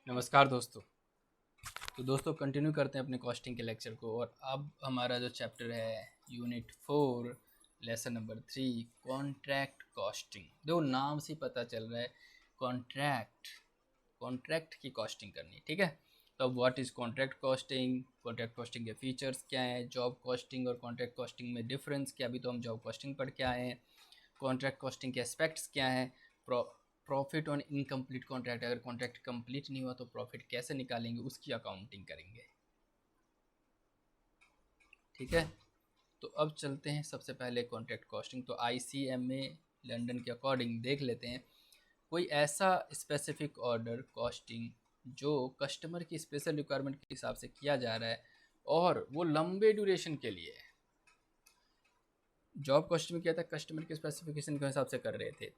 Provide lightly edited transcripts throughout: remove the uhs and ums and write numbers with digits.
नमस्कार दोस्तों। तो दोस्तों कंटिन्यू करते हैं अपने कॉस्टिंग के लेक्चर को। और अब हमारा जो चैप्टर है unit 4 lesson number 3 contract costing. देखो नाम से पता चल रहा है कॉन्ट्रैक्ट की कॉस्टिंग करनी, ठीक है। तो अब व्हाट इज़ कॉन्ट्रैक्ट कॉस्टिंग के फीचर्स क्या हैं, जॉब कॉस्टिंग और कॉन्ट्रैक्ट कॉस्टिंग में डिफरेंस क्या, अभी तो हम जॉब कॉस्टिंग पढ़ के आए हैं। कॉन्ट्रैक्ट कॉस्टिंग के एस्पेक्ट्स क्या हैं, प्रॉफिट ऑन इनकम्प्लीट कॉन्ट्रैक्ट, अगर कॉन्ट्रैक्ट कंप्लीट नहीं हुआ तो प्रॉफिट कैसे निकालेंगे, उसकी अकाउंटिंग करेंगे, ठीक है। तो अब चलते हैं सबसे पहले कॉन्ट्रैक्ट कॉस्टिंग। तो ICMA लंदन के अकॉर्डिंग देख लेते हैं कोई ऐसा स्पेसिफिक ऑर्डर कॉस्टिंग जो कस्टमर की स्पेशल रिक्वायरमेंट के हिसाब से किया जा रहा है और वो लंबे ड्यूरेशन के लिए है। जॉब कॉस्टिंग में क्या था, कस्टमर के स्पेसिफिकेशन के हिसाब से कर रहे थे,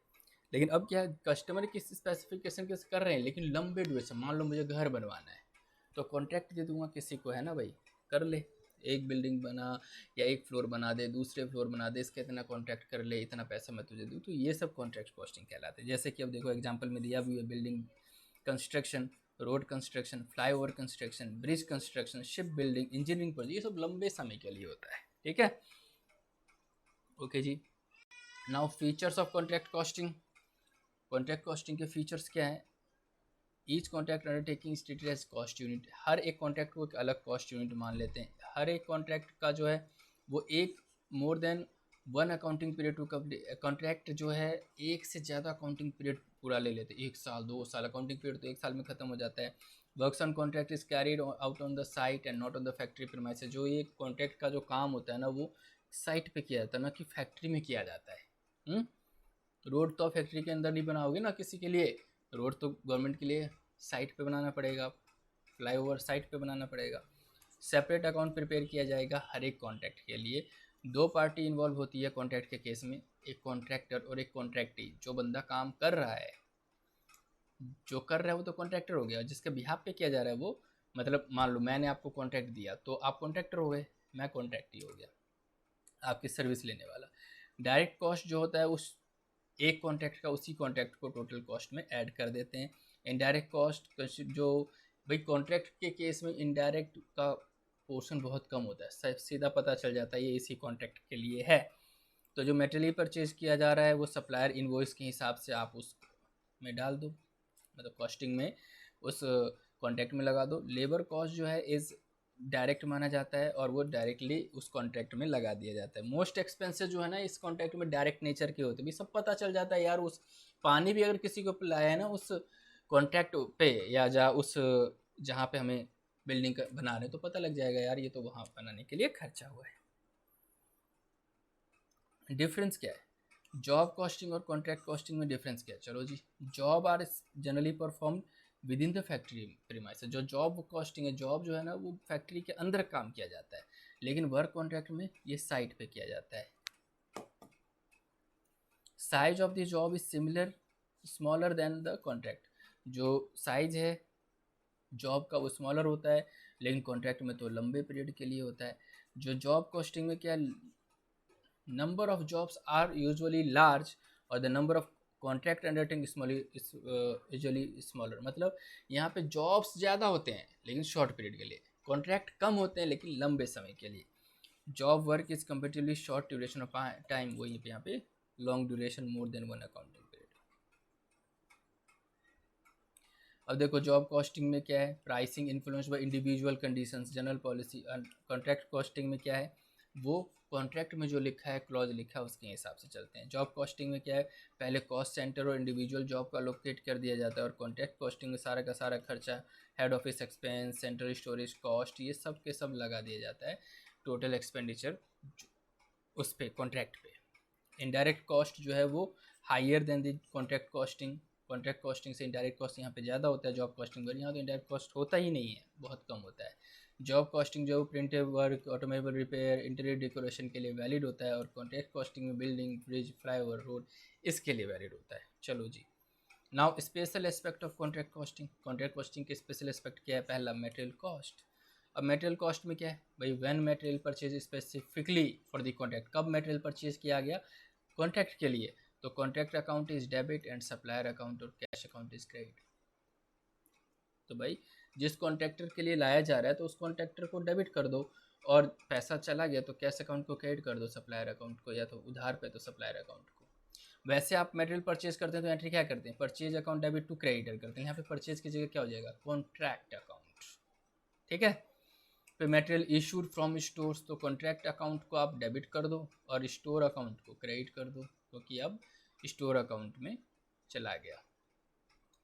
लेकिन अब क्या है, कस्टमर की स्पेसिफिकेशन के कर रहे हैं लेकिन लंबे ड्यूरेशन। मान लो मुझे घर बनवाना है तो कॉन्ट्रैक्ट दे दूंगा किसी को, है ना भाई, कर ले, एक बिल्डिंग बना या एक फ्लोर बना दे, दूसरे फ्लोर बना दे, इसका इतना कॉन्ट्रैक्ट कर ले, इतना पैसा मैं तुझे दूँ। तो ये सब कॉन्ट्रैक्ट कॉस्टिंग कहलाते हैं। जैसे कि अब देखो एग्जाम्पल में दिया भी है, building construction, road construction, flyover construction, bridge construction, ship building, engineering project, ये सब लंबे समय के लिए होता है, ठीक है। ओके जी। Now features of contract costing. Contract costing के फीचर्स क्या है, each contract undertaking is treated as cost unit. हर एक कॉन्ट्रैक्ट को एक अलग कॉस्ट यूनिट मान लेते हैं। हर एक कॉन्ट्रैक्ट का जो है वो एक more than one accounting period to contract जो है एक से ज़्यादा अकाउंटिंग पीरियड पूरा ले लेते हैं, 1 साल 2 साल, अकाउंटिंग पीरियड तो 1 साल में खत्म हो जाता है। Works on contract is carried out on the site and not on the factory premises. जो ये कॉन्ट्रैक्ट का जो काम होता है ना, वो साइट पे किया जाता है, ना कि फैक्ट्री में किया जाता है। रोड तो फैक्ट्री के अंदर नहीं बनाओगे ना किसी के लिए, रोड तो गवर्नमेंट के लिए साइट पे बनाना पड़ेगा, फ्लाईओवर साइट पे बनाना पड़ेगा। सेपरेट अकाउंट प्रिपेयर किया जाएगा हर एक कॉन्ट्रैक्ट के लिए। 2 पार्टी इन्वॉल्व होती है कॉन्ट्रैक्ट के केस में, एक कॉन्ट्रैक्टर और एक कॉन्ट्रैक्टी। जो बंदा काम कर रहा है, जो कर रहा है वो तो कॉन्ट्रैक्टर हो गया, जिसके बिहाफ पे किया जा रहा है वो, मतलब मान लो मैंने आपको कॉन्ट्रैक्ट दिया तो आप कॉन्ट्रैक्टर हो गए, मैं कॉन्ट्रैक्टी हो गया, आपकी सर्विस लेने वाला। डायरेक्ट कॉस्ट जो होता है उस एक कॉन्ट्रैक्ट का उसी कॉन्ट्रैक्ट को टोटल कॉस्ट में ऐड कर देते हैं। इनडायरेक्ट कॉस्ट जो भाई कॉन्ट्रैक्ट के केस में इनडायरेक्ट का पोर्शन बहुत कम होता है, सीधा पता चल जाता है ये इसी कॉन्ट्रैक्ट के लिए है। तो जो मटेरियल परचेज किया जा रहा है वो सप्लायर इनवॉइस के हिसाब से आप उस में डाल दो, मतलब कॉस्टिंग में उस कॉन्ट्रैक्ट में लगा दो। लेबर कॉस्ट जो है इज़ डायरेक्ट माना जाता है और वो डायरेक्टली उस कॉन्ट्रैक्ट में लगा दिया जाता है। मोस्ट एक्सपेंसेस जो है ना इस कॉन्ट्रैक्ट में डायरेक्ट नेचर के होते हैं, भी सब पता चल जाता है यार। उस पानी भी अगर किसी को पिलाया है ना उस कॉन्ट्रैक्ट पे, या उस जहाँ पे हमें बिल्डिंग बना रहे हैं, तो पता लग जाएगा यार ये तो वहाँ बनाने के लिए खर्चा हुआ है। डिफरेंस क्या है जॉब कॉस्टिंग और कॉन्ट्रैक्ट कॉस्टिंग में, डिफरेंस क्या है, चलो जी। Job are generally perform within the factory premise. जो जॉब कॉस्टिंग है, जॉब जो है ना वो फैक्ट्री के अंदर काम किया जाता है, लेकिन वर्क कॉन्ट्रैक्ट में ये साइट पे किया जाता है। Size of the job is similar smaller than the contract. जो साइज है जॉब का वो स्मॉलर होता है, लेकिन कॉन्ट्रैक्ट में तो लंबे पीरियड के लिए होता है। जो जॉब कॉस्टिंग में क्या, number of jobs are usually large और the number of contract undertaking usually smaller. मतलब यहाँ पे जॉब्स ज़्यादा होते हैं लेकिन शॉर्ट पीरियड के लिए, कॉन्ट्रैक्ट कम होते हैं लेकिन लंबे समय के लिए। Job work is comparatively short duration of time, वही पे यहाँ पे लॉन्ग ड्यूरेशन मोर देन वन अकाउंटिंग पीरियड। अब देखो जॉब कॉस्टिंग में क्या है, pricing influence by individual conditions general policy. Contract costing में क्या है, वो कॉन्ट्रैक्ट में जो लिखा है क्लॉज लिखा है उसके हिसाब से चलते हैं। जॉब कॉस्टिंग में क्या है, पहले कॉस्ट सेंटर और इंडिविजुअल जॉब का लोकेट कर दिया जाता है, और कॉन्ट्रैक्ट कॉस्टिंग में सारा का सारा खर्चा, head office expense, central storage cost, ये सब के सब लगा दिया जाता है टोटल एक्सपेंडिचर उस पर कॉन्ट्रैक्ट पे। इनडायरेक्ट कॉस्ट जो है वो higher than the contract costing. Contract costing से इनडायरेक्ट कॉस्ट यहाँ पे ज़्यादा होता है जॉब कॉस्टिंग पर, यहाँ तो इनडायरेक्ट कॉस्ट होता ही नहीं है, बहुत कम होता है। जॉब कॉस्टिंग जो printed work, automobile repair, interior decoration के लिए वैलिड होता है, और कॉन्ट्रैक्ट कॉस्टिंग में बिल्डिंग, ब्रिज, फ्लाईओवर, रोड, इसके लिए वैलिड होता है। चलो जी। Now special aspect of contract costing. Contract costing के स्पेशल एस्पेक्ट क्या है, पहला मटेरियल कॉस्ट। अब मटेरियल कॉस्ट में क्या है भाई, when material purchase specifically for the contract, कब मटेरियल परचेज किया गया कॉन्ट्रैक्ट के लिए, तो contract account is debit and supplier account और कैश अकाउंट इज क्रेडिट। तो भाई जिस कॉन्ट्रैक्टर के लिए लाया जा रहा है तो उस कॉन्ट्रैक्टर को डेबिट कर दो, और पैसा चला गया तो कैश अकाउंट को क्रेडिट कर दो सप्लायर अकाउंट को, या तो उधार पे तो सप्लायर अकाउंट को। वैसे आप मटेरियल परचेज करते हैं तो एंट्री क्या करते हैं, purchase account debit to creditor करते हैं। यहाँ पे परचेज की जगह क्या हो जाएगा, कॉन्ट्रैक्ट अकाउंट। ठीक है, फिर मटेरियल इशूड फ्रॉम स्टोर्स, तो कॉन्ट्रैक्ट अकाउंट को आप डेबिट कर दो और स्टोर अकाउंट को क्रेडिट कर दो, क्योंकि अब स्टोर अकाउंट में चला गया।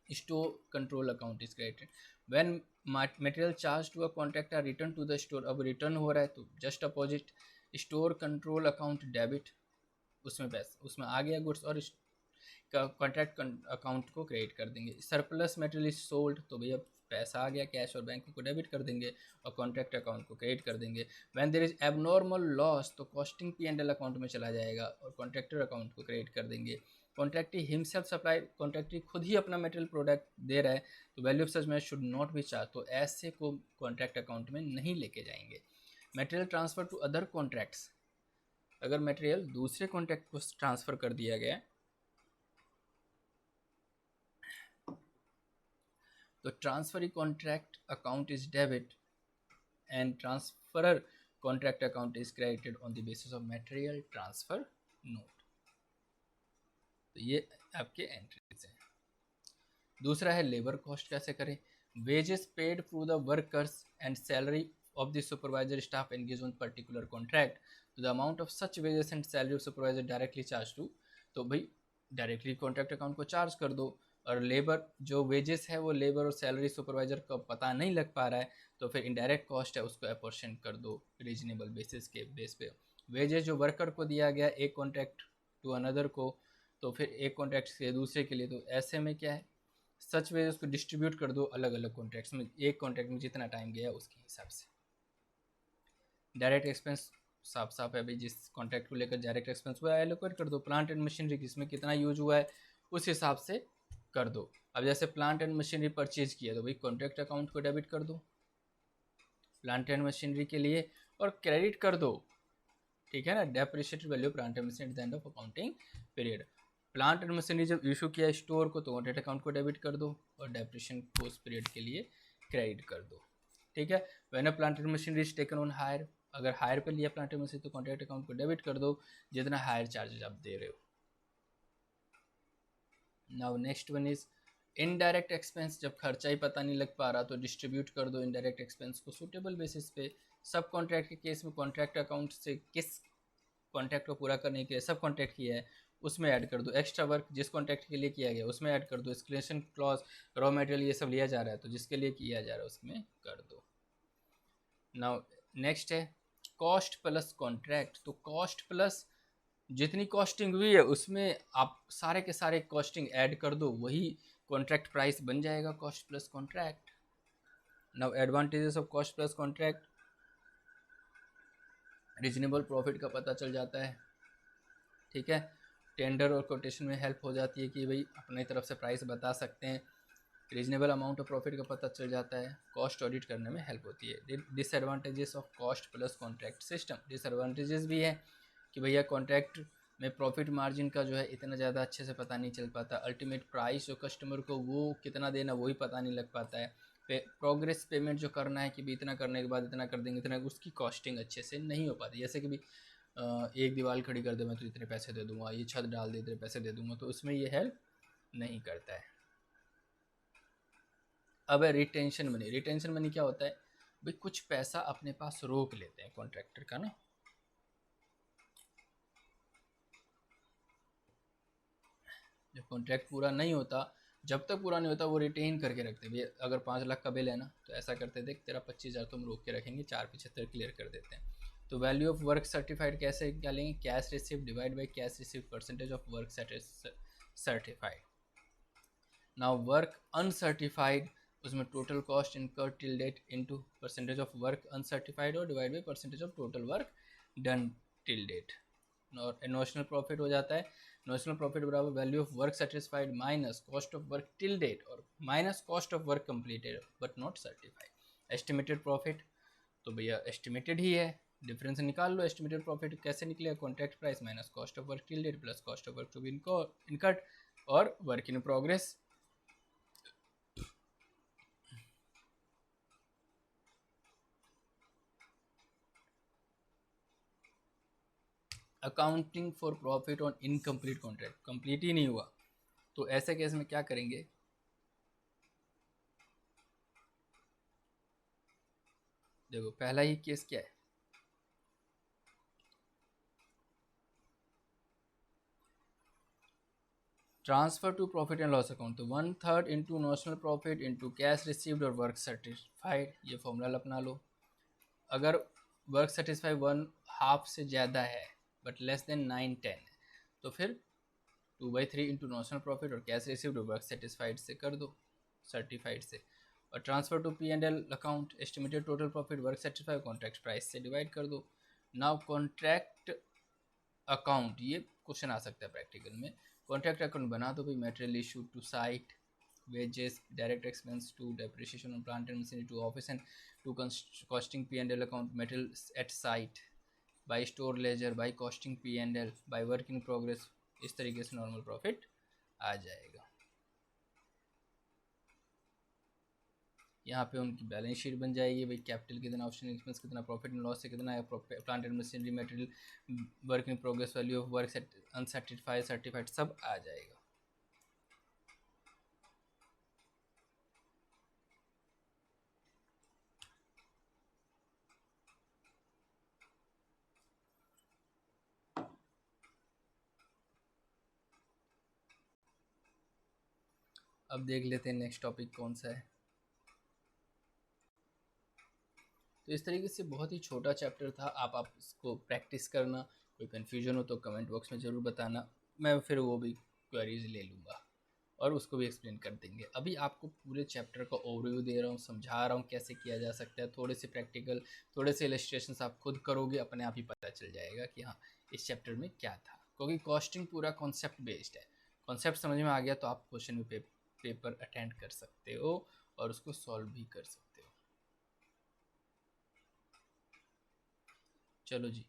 Store control account is credited when material charge to a contract or return to the store. अब रिटर्न हो रहा है तो just opposite, store control account debit, उसमें पैसा उसमें आ गया गुड्स, और कॉन्ट्रैक्ट अकाउंट को क्रेडिट कर देंगे। सरप्लस मटेरियल इज सोल्ड, तो भैया पैसा आ गया कैश और बैंक को डेबिट कर देंगे और कॉन्ट्रैक्ट अकाउंट को क्रेडिट कर देंगे। When there is abnormal loss, तो कॉस्टिंग P&L अकाउंट में चला जाएगा और कॉन्ट्रैक्टर अकाउंट को क्रेडिट कर देंगे। कॉन्ट्रैक्टी हिमसेल्फ सप्लाई, कॉन्ट्रैक्टी खुद ही अपना मटेरियल प्रोडक्ट दे रहा है तो value of such match should not be charge, तो ऐसे को कॉन्ट्रैक्ट अकाउंट में नहीं लेके जाएंगे। Material transfer to other contracts, अगर मटेरियल दूसरे कॉन्ट्रैक्ट को ट्रांसफ़र कर दिया गया तो transferee contract account is debit and transferor contract account is credited on the basis of material transfer note. तो ये आपके एंट्रीज हैं। दूसरा है लेबर कॉस्ट कैसे करें, wages paid to the workers and salary of the supervisor staff engage on particular contract, तो the amount of such wages and salary of supervisor directly charge to, तो भाई डायरेक्टली कॉन्ट्रैक्ट अकाउंट को charge कर दो, और labour जो wages है वो लेबर और सैलरी सुपरवाइजर का पता नहीं लग पा रहा है तो फिर इनडायरेक्ट कॉस्ट है उसको अपोर्शन कर दो रीजनेबल बेसिस के बेस पे। वेजेस जो वर्कर को दिया गया एक कॉन्ट्रैक्ट टू अनदर को, तो फिर एक कॉन्ट्रैक्ट से दूसरे के लिए, तो ऐसे में क्या है सच वेजेस को डिस्ट्रीब्यूट कर दो अलग अलग कॉन्ट्रैक्ट्स में, एक कॉन्ट्रैक्ट में जितना टाइम गया उसके हिसाब से। डायरेक्ट एक्सपेंस साफ साफ है भाई, जिस कॉन्ट्रैक्ट को लेकर डायरेक्ट एक्सपेंस हुआ है एलोकेट कर दो। प्लांट एंड मशीनरी जिसमें कितना यूज हुआ है उस हिसाब से कर दो। अब जैसे प्लांट एंड मशीनरी परचेज किया तो भाई कॉन्ट्रैक्ट अकाउंट को डेबिट कर दो प्लांट एंड मशीनरी के लिए और क्रेडिट कर दो, ठीक है ना, depreciated value plant and machinery at the end of accounting period. Plant and machinery जब इशू किया स्टोर को तो कॉन्ट्रैक्ट अकाउंट को डेबिट कर दो और डेप्रिशिएशन को उस पीरियड के लिए क्रेडिट कर दो, ठीक है। When a plant and machinery is taken on hire, अगर हायर पे लिया प्लांट एंड मशीनरी तो कॉन्ट्रैक्ट अकाउंट को डेबिट कर दो जितना हायर चार्जेज आप दे रहे हो। Now next one is indirect expense, जब खर्चा ही पता नहीं लग पा रहा तो डिस्ट्रीब्यूट कर दो इनडायरेक्ट एक्सपेंस को सूटेबल बेसिस पे। सब कॉन्ट्रैक्ट के केस में कॉन्ट्रैक्ट अकाउंट से किस कॉन्ट्रैक्ट को पूरा करने के लिए सब कॉन्ट्रैक्ट किया है उसमें ऐड कर दो, एक्स्ट्रा वर्क जिस कॉन्ट्रैक्ट के लिए किया गया उसमें ऐड कर दो, एस्केलेशन क्लॉज रॉ मटेरियल ये सब लिया जा रहा है तो जिसके लिए किया जा रहा है उसमें कर दो। नाउ नेक्स्ट है कॉस्ट प्लस कॉन्ट्रैक्ट, तो कॉस्ट प्लस जितनी कॉस्टिंग हुई है उसमें आप सारे के सारे कॉस्टिंग ऐड कर दो, वही कॉन्ट्रैक्ट प्राइस बन जाएगा cost plus contract. Now advantages of cost plus contract, reasonable profit का पता चल जाता है, ठीक है। टेंडर और कोटेशन में हेल्प हो जाती है कि भाई अपनी तरफ से प्राइस बता सकते हैं, रीजनेबल अमाउंट ऑफ प्रॉफिट का पता चल जाता है, कॉस्ट ऑडिट करने में हेल्प होती है। Disadvantages of cost plus contract system, disadvantages भी है कि भैया कॉन्ट्रैक्ट में प्रॉफिट मार्जिन का जो है इतना ज़्यादा अच्छे से पता नहीं चल पाता, अल्टीमेट प्राइस जो कस्टमर को वो कितना देना वही पता नहीं लग पाता है, प्रोग्रेस पेमेंट जो करना है कि भी इतना करने के बाद इतना कर देंगे इतना, उसकी कॉस्टिंग अच्छे से नहीं हो पाती। जैसे कि भी एक दीवार खड़ी कर दे मैं तो इतने पैसे दे दूंगा, ये छत डाल दे इतने पैसे दे दूंगा, तो उसमें ये हेल्प नहीं करता है। अब है रिटेंशन मनी, रिटेंशन मनी क्या होता है भाई कुछ पैसा अपने पास रोक लेते हैं कॉन्ट्रैक्टर का ना, जब कॉन्ट्रैक्ट पूरा नहीं होता जब तक पूरा नहीं होता वो रिटेन करके रखते हैं। भैया अगर 5 लाख का बिल है ना तो ऐसा करते थे तेरा 25,000 तुम रोक के रखेंगे, 475 क्लियर कर देते हैं। तो वैल्यू ऑफ वर्क सर्टिफाइड कैसे निकालेंगे, cash receive divide by cash receive percentage of work certified. Now work uncertified, उसमें total cost incur till date into percentage of work uncertified और divide by percentage of total work done till date. और notional profit हो जाता है, notional profit बराबर value of work satisfied minus cost of work till date और minus cost of work completed but not certified. Estimated profit तो भैया estimated ही है, difference निकाल लो। एस्टिमेटेड प्रॉफिट कैसे निकलेगा, contract price minus cost of work till date plus cost of work to be incurred और work in progress accounting for profit on incomplete contract, complete ही नहीं हुआ, तो ऐसे केस में क्या करेंगे, देखो पहला ही केस क्या है, transfer to profit and loss account, तो 1/3 into notional profit into cash received और वर्क सर्टिफाइड, ये फॉर्मूला अपना लो। अगर वर्क सेटिस्फाई 1/2 से ज़्यादा है बट लेस देन 9-10 है, तो फिर 2/3 इंटू नॉशनल प्रॉफिट और कैश रिसीव्ड और वर्क सेटिस्फाइड से कर दो, सर्टिफाइड से, और transfer to P&L account estimated total profit work satisfied contract price से डिवाइड कर दो। नाउ कॉन्ट्रैक्ट अकाउंट, ये क्वेश्चन आ सकता है प्रैक्टिकल में, कॉन्ट्रैक्ट अकाउंट बना दो भाई, material issue to site, wages, direct expense to depreciation on plant and machinery to office and to costing P&L account, material at site, by store ledger, by costing P&L, by work in progress, इस तरीके से normal profit आ जाएगा। यहाँ पे उनकी balance sheet बन जाएगी भाई, कैपिटल कितना, ऑप्शन एक्सपेंस कितना, प्रॉफिट एंड लॉस से कितना है, plant and machinery, material, work in progress, value of work uncertified, certified, सब आ जाएगा। अब देख लेते हैं नेक्स्ट टॉपिक कौन सा है। तो इस तरीके से बहुत ही छोटा चैप्टर था, आप इसको प्रैक्टिस करना, कोई कन्फ्यूजन हो तो कमेंट बॉक्स में ज़रूर बताना, मैं फिर वो भी क्वेरीज ले लूँगा और उसको भी एक्सप्लेन कर देंगे। अभी आपको पूरे चैप्टर का ओवरव्यू दे रहा हूँ, समझा रहा हूँ कैसे किया जा सकता है, थोड़े से प्रैक्टिकल, थोड़े से इलस्ट्रेशंस आप खुद करोगे, अपने आप ही पता चल जाएगा कि हाँ इस चैप्टर में क्या था, क्योंकि कॉस्टिंग पूरा कॉन्सेप्ट बेस्ड है। कॉन्सेप्ट समझ में आ गया तो आप क्वेश्चन में पेपर अटेंड कर सकते हो और उसको सॉल्व भी कर सकते हो। चलो जी,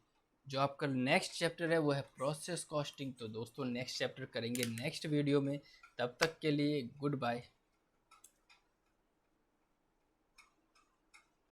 जो आपका नेक्स्ट चैप्टर है वो है प्रोसेस कॉस्टिंग। तो दोस्तों नेक्स्ट चैप्टर करेंगे नेक्स्ट वीडियो में, तब तक के लिए गुड बाय।